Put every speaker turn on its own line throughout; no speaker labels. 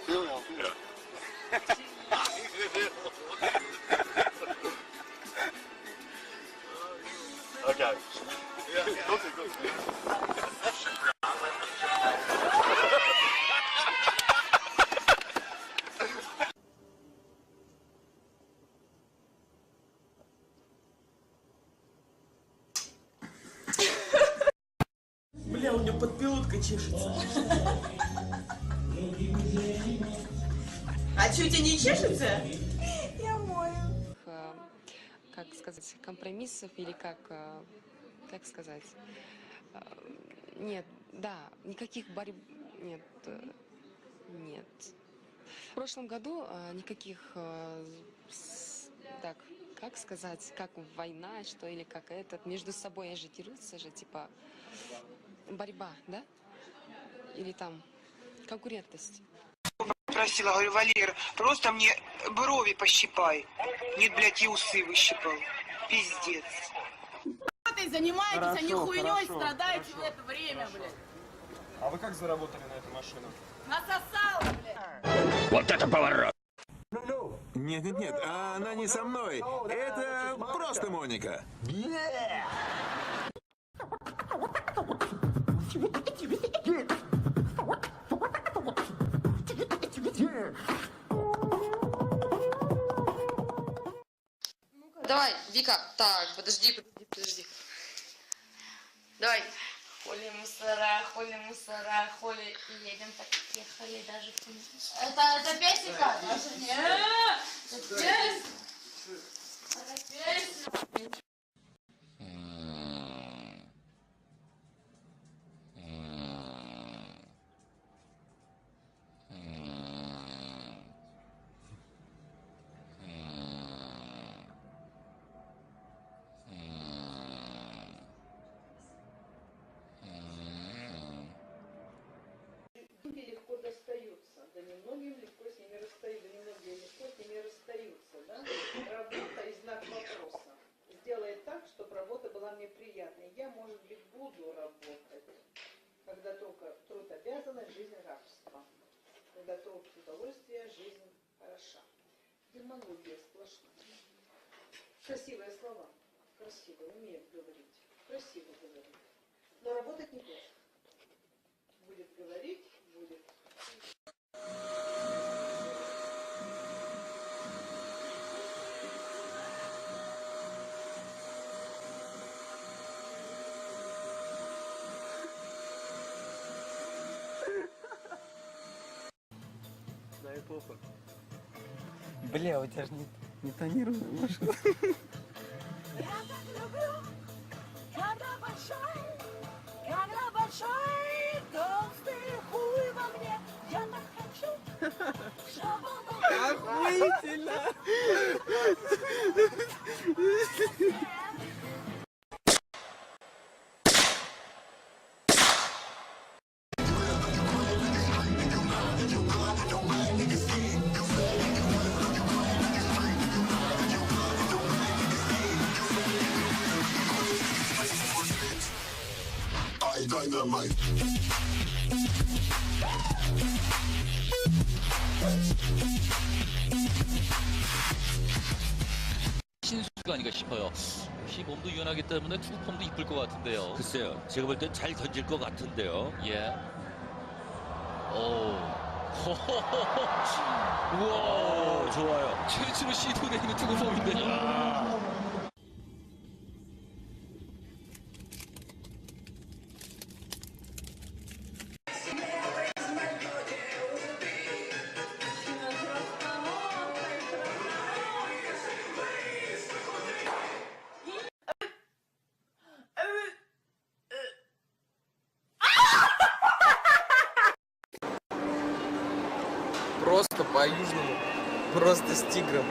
Okay.
Бля, у меня подпилотка чешется. А что, у тебя не чешется?
Я мою.
Как сказать, компромиссов или как сказать, нет, да, никаких борьб, нет, нет. В прошлом году никаких, так, как сказать, как война, что или как этот, между собой же дерутся же, типа, борьба, да? Или там конкурентность.
Просила, говорю, Валер, просто мне брови пощипай. Нет, блядь, и усы выщипал. Пиздец.
Ты занимаетесь, а не хуйней страдаете в это время, блядь.
А вы как заработали на эту машину?
Насосала, блядь.
Вот это поворот!
Нет, она не со мной. Это просто Моника.
Давай, Вика, так, подожди. Давай.
Хули мусора, хули. И едем так, ехали даже в Тунис. Это песенка? Даже не. Это песня.
Легко достаются, да немногим легко с ними расстаются, да? Работа и знак вопроса. Сделай так, чтобы работа была мне приятной. Я, может быть, буду работать, когда только труд обязанность, жизнь рабство. Когда труд удовольствие, жизнь хороша. Демагогия сплошная. Красивые слова, красиво, умеют говорить, красиво говорить. Но работать не просто. Будет говорить, будет.
Да и похуй.
Бля, у тебя же не тонированная машина.
Я так люблю, когда большой, толстый хуй во мне. Я так хочу, чтобы он
Охуительно!
신수가 아닌가 싶어요. 역시 몸도 유연하기 때문에 투구폼도 이쁠 것 같은데요.
글쎄요, 제가 볼 땐 잘 던질 것 같은데요.
예. 오. 우와.
좋아요.
최초로 시도되는 투구폼인데요.
Просто по-южному, просто с тигром,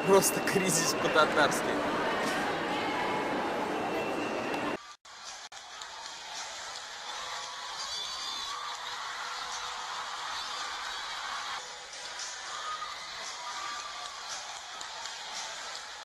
просто кризис по-татарски.